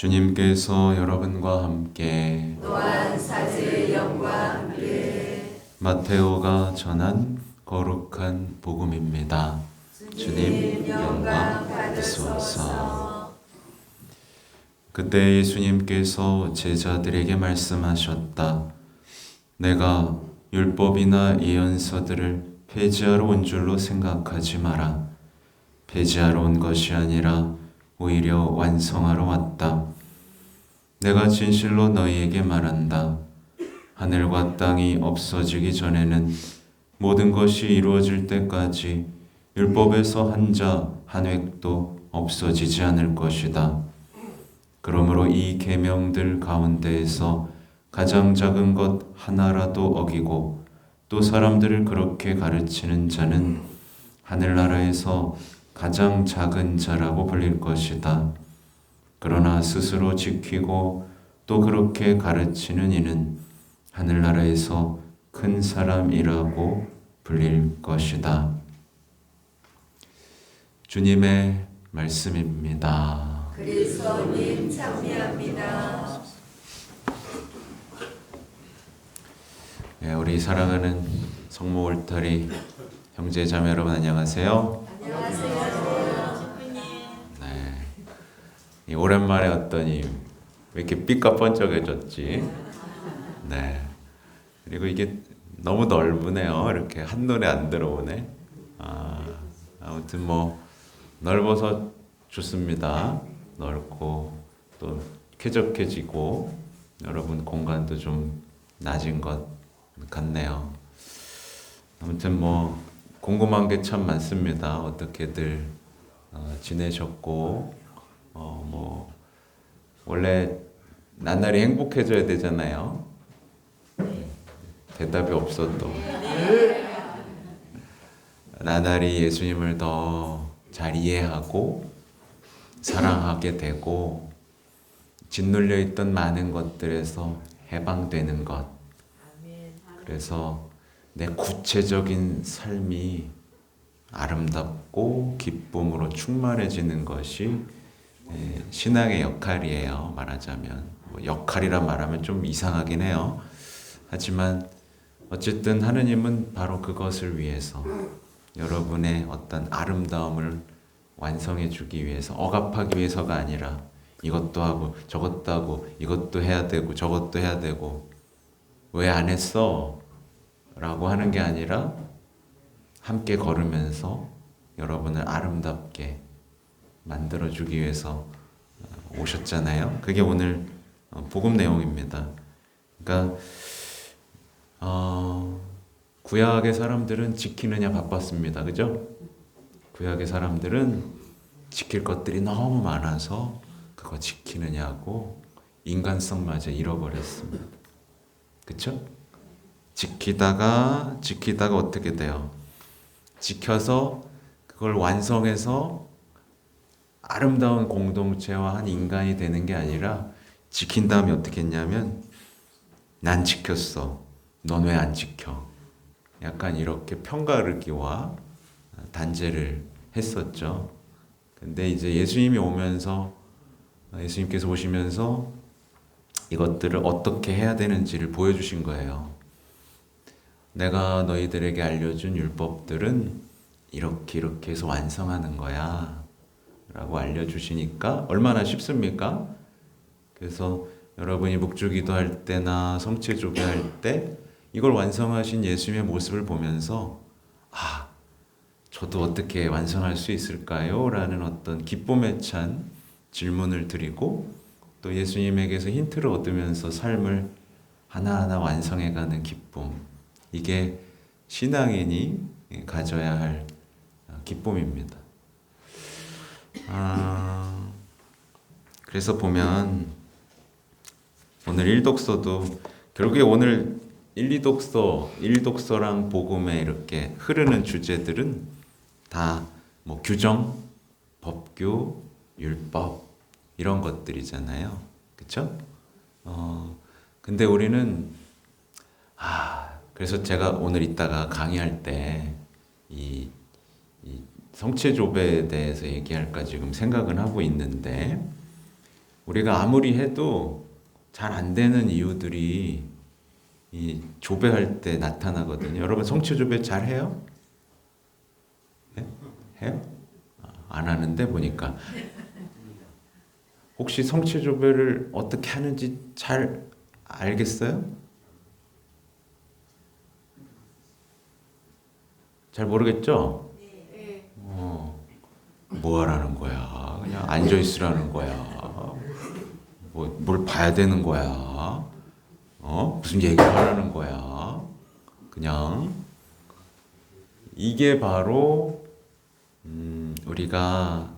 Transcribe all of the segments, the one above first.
주님께서 여러분과 함께 또한 사제의 영과 함께 마테오가 전한 거룩한 복음입니다. 주님 영광 받으소서. 그때 예수님께서 제자들에게 말씀하셨다. 내가 율법이나 예언서들을 폐지하러 온 줄로 생각하지 마라. 폐지하러 온 것이 아니라 오히려 완성하러 왔다. 내가 진실로 너희에게 말한다. 하늘과 땅이 없어지기 전에는 모든 것이 이루어질 때까지 율법에서 한 자 한 획도 없어지지 않을 것이다. 그러므로 이 계명들 가운데에서 가장 작은 것 하나라도 어기고 또 사람들을 그렇게 가르치는 자는 하늘나라에서 가장 작은 자라고 불릴 것이다. 그러나 스스로 지키고 또 그렇게 가르치는 이는 하늘나라에서 큰 사람이라고 불릴 것이다. 주님의 말씀입니다. 그리스도님 찬미합니다. 네, 우리 사랑하는 성모 울타리 형제 자매 여러분 안녕하세요. 안녕하세요. 네, 오랜만에 왔더니 왜 이렇게 삐까뻔쩍해졌지? 네, 그리고 이게 너무 넓으네요. 이렇게 한눈에 안 들어오네. 아무튼 뭐 넓어서 좋습니다. 넓고 또 쾌적해지고 여러분 공간도 좀 낮은 것 같네요. 아무튼 뭐 궁금한 게 참 많습니다. 어떻게들 지내셨고 뭐 원래 나날이 행복해져야 되잖아요. 대답이 없어도 나날이 예수님을 더 잘 이해하고 사랑하게 되고 짓눌려 있던 많은 것들에서 해방되는 것. 그래서 내 구체적인 삶이 아름답고 기쁨으로 충만해지는 것이 신앙의 역할이에요. 말하자면 역할이라 말하면 좀 이상하긴 해요. 하지만 어쨌든 하느님은 바로 그것을 위해서 여러분의 어떤 아름다움을 완성해 주기 위해서 억압하기 위해서가 아니라 이것도 하고 저것도 하고 이것도 해야 되고 저것도 해야 되고 왜 안 했어? 라고 하는 게 아니라 함께 걸으면서 여러분을 아름답게 만들어주기 위해서 오셨잖아요. 그게 오늘 복음 내용입니다. 그러니까 구약의 사람들은 지키느냐 바빴습니다. 그죠? 구약의 사람들은 지킬 것들이 너무 많아서 그거 지키느냐고 인간성마저 잃어버렸습니다. 그쵸? 지키다가 어떻게 돼요? 지켜서 그걸 완성해서 아름다운 공동체와 한 인간이 되는 게 아니라 지킨 다음에 어떻게 했냐면 난 지켰어. 넌 왜 안 지켜? 약간 이렇게 편가르기와 단죄를 했었죠. 근데 이제 예수님께서 오시면서 이것들을 어떻게 해야 되는지를 보여주신 거예요. 내가 너희들에게 알려준 율법들은 이렇게 해서 완성하는 거야 라고 알려주시니까 얼마나 쉽습니까? 그래서 여러분이 묵주기도 할 때나 성체조배 할 때 이걸 완성하신 예수님의 모습을 보면서 저도 어떻게 완성할 수 있을까요? 라는 어떤 기쁨에 찬 질문을 드리고 또 예수님에게서 힌트를 얻으면서 삶을 하나하나 완성해가는 기쁨. 이게 신앙인이 가져야 할 기쁨입니다. 그래서 보면 오늘 1독서도 결국에 오늘 1독서랑 복음에 이렇게 흐르는 주제들은 다 뭐 규정, 법규, 율법 이런 것들이잖아요. 그쵸? 근데 우리는 그래서 제가 오늘 이따가 강의할 때 이 성체조배에 대해서 얘기할까 지금 생각은 하고 있는데 우리가 아무리 해도 잘 안 되는 이유들이 이 조배할 때 나타나거든요. 여러분 성취 조배 잘 해요? 네? 해요? 안 하는데 보니까 혹시 성취 조배를 어떻게 하는지 잘 알겠어요? 잘 모르겠죠? 뭐 하라는 거야? 그냥 앉아 있으라는 거야. 뭘 봐야 되는 거야? 무슨 얘기를 하라는 거야? 그냥 이게 바로 우리가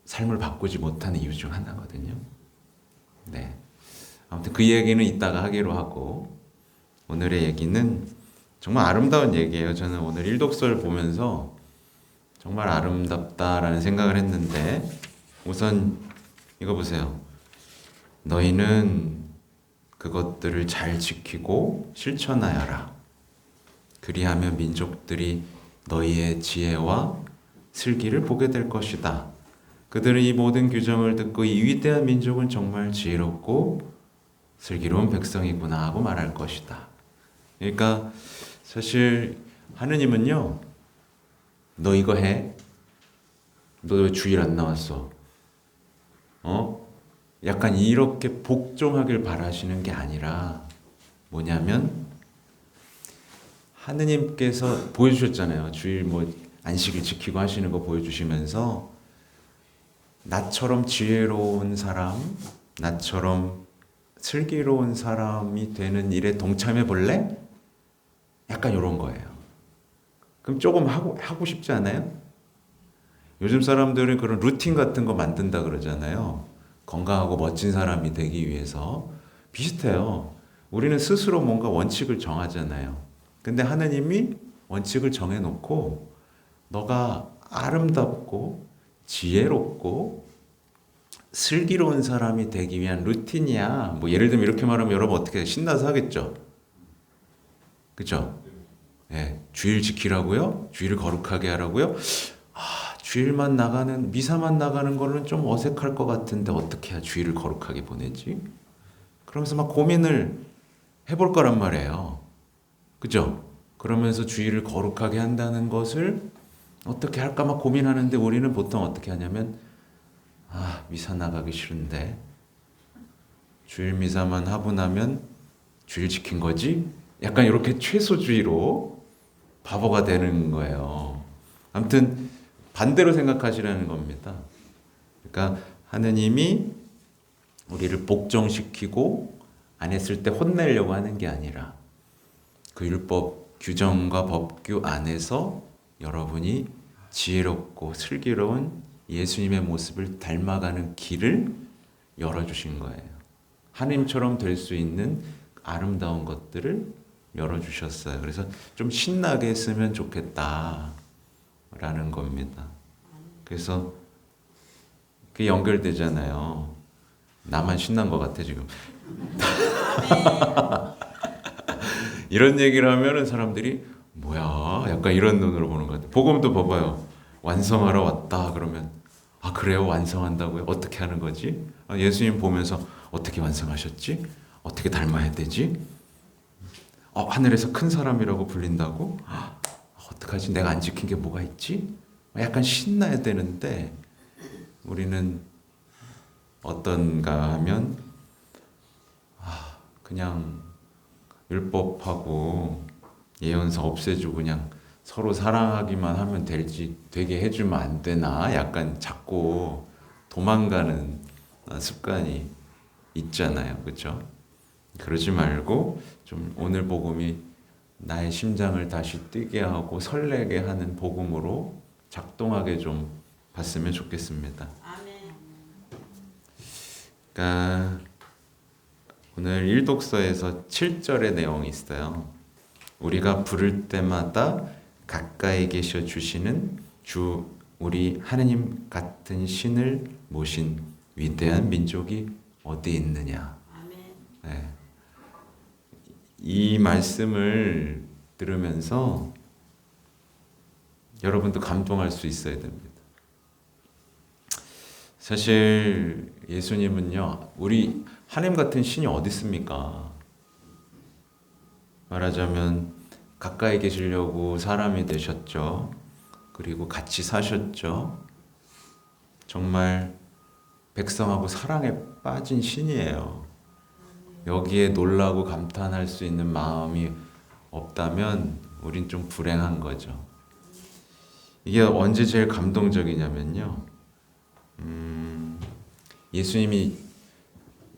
삶을 바꾸지 못하는 이유 중 하나거든요. 네. 아무튼 그 얘기는 이따가 하기로 하고 오늘의 얘기는 정말 아름다운 얘기예요. 저는 오늘 일독서를 보면서 정말 아름답다라는 생각을 했는데 우선 이거 보세요. 너희는 그것들을 잘 지키고 실천하여라. 그리하면 민족들이 너희의 지혜와 슬기를 보게 될 것이다. 그들은 이 모든 규정을 듣고 이 위대한 민족은 정말 지혜롭고 슬기로운 백성이구나 하고 말할 것이다. 그러니까 사실 하느님은요, 너 이거 해? 너 왜 주일 안 나왔어? 약간 이렇게 복종하길 바라시는 게 아니라 뭐냐면 하느님께서 보여주셨잖아요. 주일 뭐 안식일 지키고 하시는 거 보여주시면서 나처럼 지혜로운 사람, 나처럼 슬기로운 사람이 되는 일에 동참해 볼래? 약간 이런 거예요. 그럼 조금 하고 싶지 않아요? 요즘 사람들은 그런 루틴 같은 거 만든다 그러잖아요. 건강하고 멋진 사람이 되기 위해서. 비슷해요. 우리는 스스로 뭔가 원칙을 정하잖아요. 근데 하느님이 원칙을 정해놓고 너가 아름답고 지혜롭고 슬기로운 사람이 되기 위한 루틴이야. 뭐 예를 들면 이렇게 말하면 여러분 어떻게 신나서 하겠죠? 그죠? 네, 주일 지키라고요? 주일을 거룩하게 하라고요? 주일만 나가는, 미사만 나가는 거는 좀 어색할 것 같은데 어떻게 해야 주일을 거룩하게 보내지? 그러면서 막 고민을 해볼 거란 말이에요. 그죠? 그러면서 주일을 거룩하게 한다는 것을 어떻게 할까 막 고민하는데 우리는 보통 어떻게 하냐면 미사 나가기 싫은데 주일 미사만 하고 나면 주일 지킨 거지? 약간 이렇게 최소주의로 바보가 되는 거예요. 아무튼 반대로 생각하시라는 겁니다. 그러니까 하느님이 우리를 복종시키고 안 했을 때 혼내려고 하는 게 아니라 그 율법 규정과 법규 안에서 여러분이 지혜롭고 슬기로운 예수님의 모습을 닮아가는 길을 열어주신 거예요. 하느님처럼 될 수 있는 아름다운 것들을 열어주셨어요. 그래서 좀 신나게 했으면 좋겠다 라는 겁니다. 그래서 그게 연결되잖아요. 나만 신난 것 같아 지금. 이런 얘기를 하면은 사람들이 뭐야 약간 이런 눈으로 보는 것 같아요. 복음도 봐봐요. 완성하러 왔다 그러면 그래요? 완성한다고요? 어떻게 하는 거지? 예수님 보면서 어떻게 완성하셨지? 어떻게 닮아야 되지? 하늘에서 큰 사람이라고 불린다고? 어떡하지? 내가 안 지킨 게 뭐가 있지? 약간 신나야 되는데 우리는 어떤가 하면 그냥 율법하고 예언서 없애주고 그냥 서로 사랑하기만 하면 되게 해주면 안 되나? 약간 자꾸 도망가는 습관이 있잖아요. 그렇죠? 그러지 말고 좀 오늘 복음이 나의 심장을 다시 뛰게 하고 설레게 하는 복음으로 작동하게 좀 봤으면 좋겠습니다. 아멘. 그러니까 오늘 일독서에서 7절의 내용이 있어요. 우리가 부를 때마다 가까이 계셔 주시는 주 우리 하느님 같은 신을 모신 위대한 민족이 어디 있느냐. 아멘. 네. 이 말씀을 들으면서 여러분도 감동할 수 있어야 됩니다. 사실 예수님은요, 우리 하나님 같은 신이 어디 있습니까? 말하자면 가까이 계시려고 사람이 되셨죠. 그리고 같이 사셨죠. 정말 백성하고 사랑에 빠진 신이에요. 여기에 놀라고 감탄할 수 있는 마음이 없다면 우린 좀 불행한 거죠. 이게 언제 제일 감동적이냐면요. 예수님이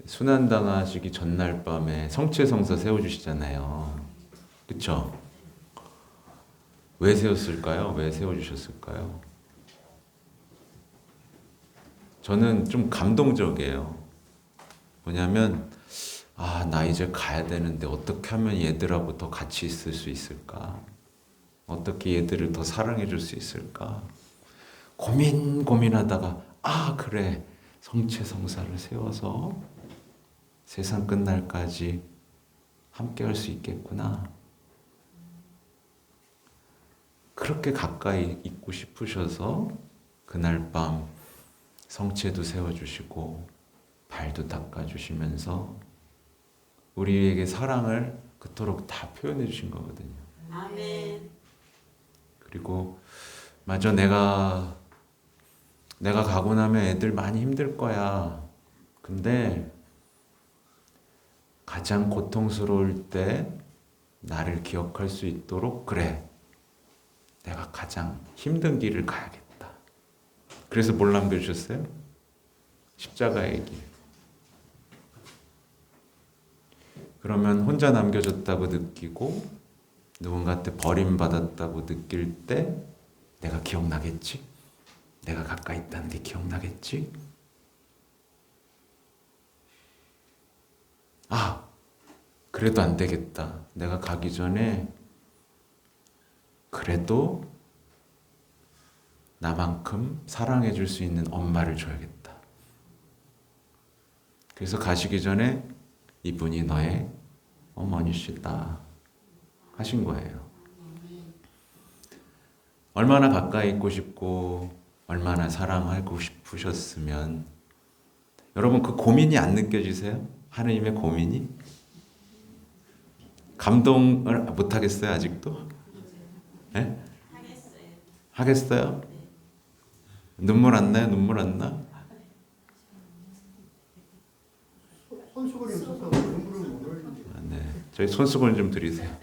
순환당하시기 전날 밤에 성취성사 세워주시잖아요. 그쵸? 왜 세웠을까요? 왜 세워주셨을까요? 저는 좀 감동적이에요. 뭐냐면, 나 이제 가야 되는데 어떻게 하면 얘들하고 더 같이 있을 수 있을까? 어떻게 얘들을 더 사랑해 줄 수 있을까? 고민하다가, 그래. 성체성사를 세워서 세상 끝날까지 함께 할 수 있겠구나. 그렇게 가까이 있고 싶으셔서 그날 밤 성체도 세워주시고 발도 닦아주시면서 우리에게 사랑을 그토록 다 표현해 주신 거거든요. 아멘. 그리고 맞아, 내가 가고 나면 애들 많이 힘들 거야. 근데 가장 고통스러울 때 나를 기억할 수 있도록 그래. 내가 가장 힘든 길을 가야겠다. 그래서 뭘 남겨주셨어요? 십자가의 길. 그러면 혼자 남겨졌다고 느끼고 누군가한테 버림받았다고 느낄 때 내가 기억나겠지? 내가 가까이 있다는 게 기억나겠지? 그래도 안 되겠다. 내가 가기 전에 그래도 나만큼 사랑해 줄 수 있는 엄마를 줘야겠다. 그래서 가시기 전에 이분이 너의 어머니시다 하신 거예요. 얼마나 가까이 있고 싶고 얼마나 사랑하고 싶으셨으면 여러분 그 고민이 안 느껴지세요? 하느님의 고민이? 감동을 못 하겠어요 아직도? 네? 하겠어요? 눈물 안 나요? 눈물 안 나? 손수건이 없어서 눈물을 못 흘리는데. 네, 저희 손수건 좀 드리세요.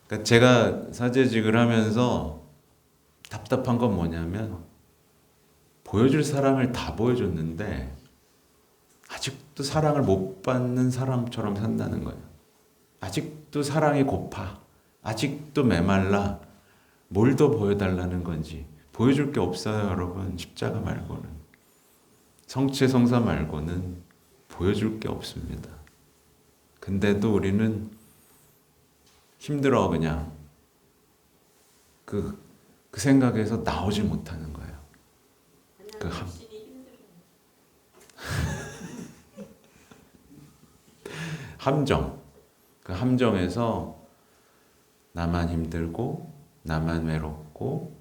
그러니까 제가 사제직을 하면서 답답한 건 뭐냐면 보여줄 사랑을 다 보여줬는데 아직도 사랑을 못 받는 사람처럼 산다는 거예요. 아직도 사랑이 고파. 아직도 메말라. 뭘 더 보여달라는 건지. 보여줄 게 없어요, 여러분. 십자가 말고는. 성체 성사 말고는 보여줄 게 없습니다. 근데도 우리는 힘들어 그냥. 그 생각에서 나오질 못하는 거예요. 그 함정. 그 함정에서 나만 힘들고 나만 외롭고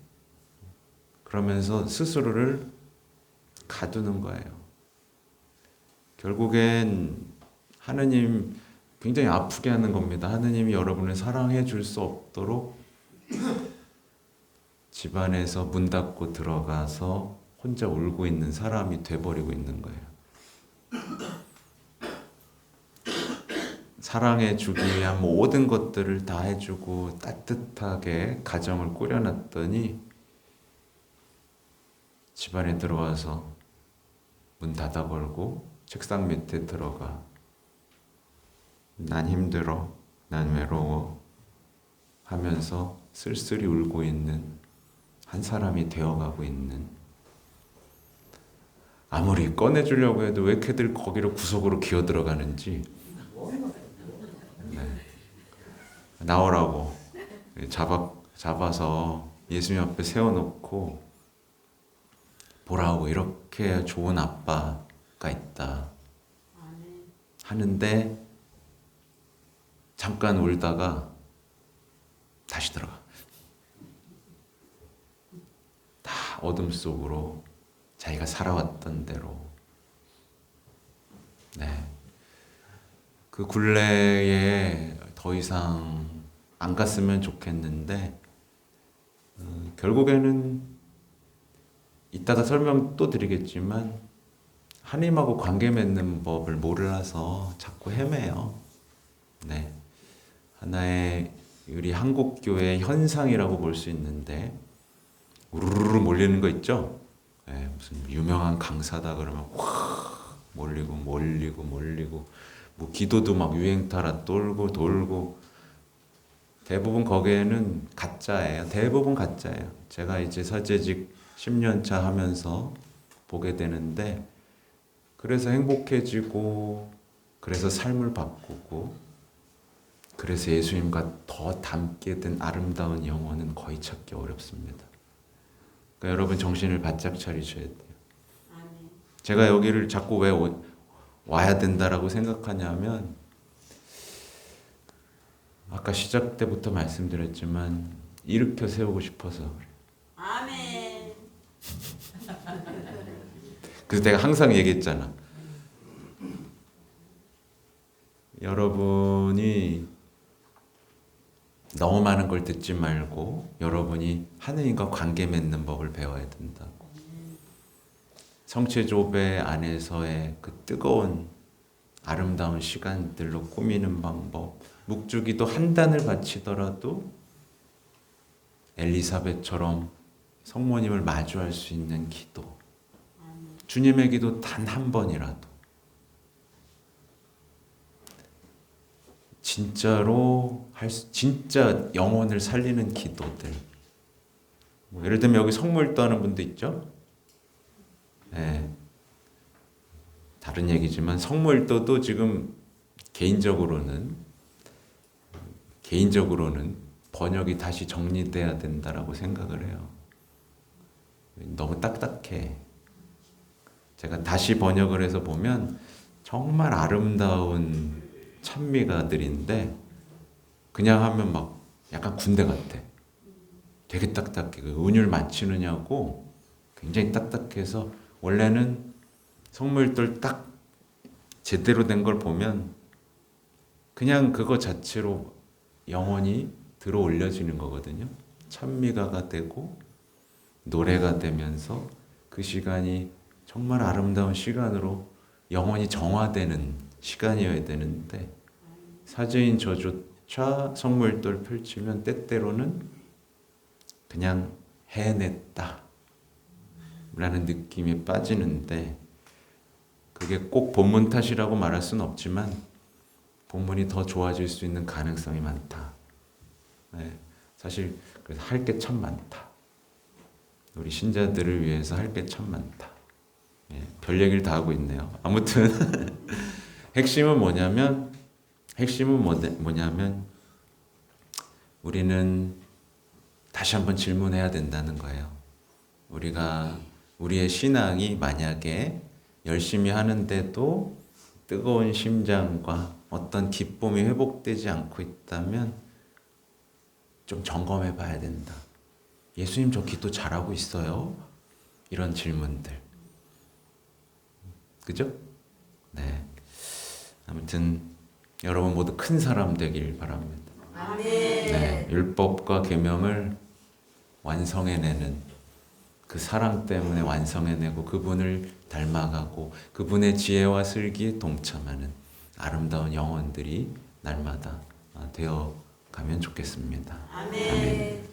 그러면서 스스로를 가두는 거예요. 결국엔 하느님 굉장히 아프게 하는 겁니다. 하느님이 여러분을 사랑해 줄 수 없도록 집안에서 문 닫고 들어가서 혼자 울고 있는 사람이 돼버리고 있는 거예요. 사랑해 주기 위한 모든 것들을 다 해주고 따뜻하게 가정을 꾸려놨더니 집안에 들어와서 문 닫아버리고 책상 밑에 들어가 난 힘들어, 난 외로워 하면서 쓸쓸히 울고 있는 한 사람이 되어가고 있는 아무리 꺼내주려고 해도 왜 걔들 거기로 구석으로 기어 들어가는지 나오라고 잡아서 예수님 앞에 세워놓고 보라고 이렇게 좋은 아빠가 있다 하는데 잠깐 울다가 다시 들어가. 다 어둠 속으로 자기가 살아왔던 대로 그 굴레에 더 이상 안 갔으면 좋겠는데 결국에는 이따가 설명 또 드리겠지만 하나님하고 관계 맺는 법을 몰라서 자꾸 헤매요. 하나의 우리 한국교회의 현상이라고 볼 수 있는데 우르르 몰리는 거 있죠? 무슨 유명한 강사다 그러면 확 몰리고 뭐 기도도 막 유행 따라 돌고 대부분 거기에는 가짜예요. 대부분 가짜예요. 제가 이제 사제직 10년 차 하면서 보게 되는데 그래서 행복해지고 그래서 삶을 바꾸고 그래서 예수님과 더 닮게 된 아름다운 영혼은 거의 찾기 어렵습니다. 그러니까 여러분 정신을 바짝 차리셔야 돼요. 제가 여기를 자꾸 왜 와야 된다라고 생각하냐면 아까 시작 때부터 말씀드렸지만 일으켜 세우고 싶어서 그래요. 아멘. 그래서 내가 항상 얘기했잖아. 여러분이 너무 많은 걸 듣지 말고 여러분이 하느님과 관계 맺는 법을 배워야 된다고. 성체조배 안에서의 그 뜨거운 아름다운 시간들로 꾸미는 방법, 묵주기도 한 단을 바치더라도 엘리사벳처럼 성모님을 마주할 수 있는 기도, 주님의 기도 단 한 번이라도 진짜로 진짜 영혼을 살리는 기도들. 예를 들면 여기 성물도 하는 분도 있죠? 다른 얘기지만 성물도도 지금 개인적으로는 번역이 다시 정리돼야 된다라고 생각을 해요. 너무 딱딱해. 제가 다시 번역을 해서 보면 정말 아름다운 찬미가들인데 그냥 하면 막 약간 군대 같아. 되게 딱딱해. 그 은율 맞추느냐고 굉장히 딱딱해서 원래는 성물들 딱 제대로 된 걸 보면 그냥 그거 자체로 영혼이 들어 올려지는 거거든요. 찬미가가 되고 노래가 되면서 그 시간이 정말 아름다운 시간으로 영혼이 정화되는 시간이어야 되는데 사제인 저조차 성물들 펼치면 때때로는 그냥 해냈다 라는 느낌에 빠지는데 그게 꼭 본문 탓이라고 말할 수는 없지만 본문이 더 좋아질 수 있는 가능성이 많다. 사실 그래서 할 게 참 많다. 우리 신자들을 위해서 할 게 참 많다. 별 얘기를 다 하고 있네요. 아무튼 핵심은 뭐냐면 우리는 다시 한번 질문해야 된다는 거예요. 우리의 신앙이 만약에 열심히 하는데도 뜨거운 심장과 어떤 기쁨이 회복되지 않고 있다면 좀 점검해 봐야 된다. 예수님 저 기도 잘하고 있어요? 이런 질문들. 그죠? 아무튼 여러분 모두 큰 사람 되길 바랍니다. 아멘. 율법과 계명을 완성해내는 그 사랑 때문에 완성해내고 그분을 닮아가고 그분의 지혜와 슬기에 동참하는 아름다운 영혼들이 날마다 되어가면 좋겠습니다. 아멘.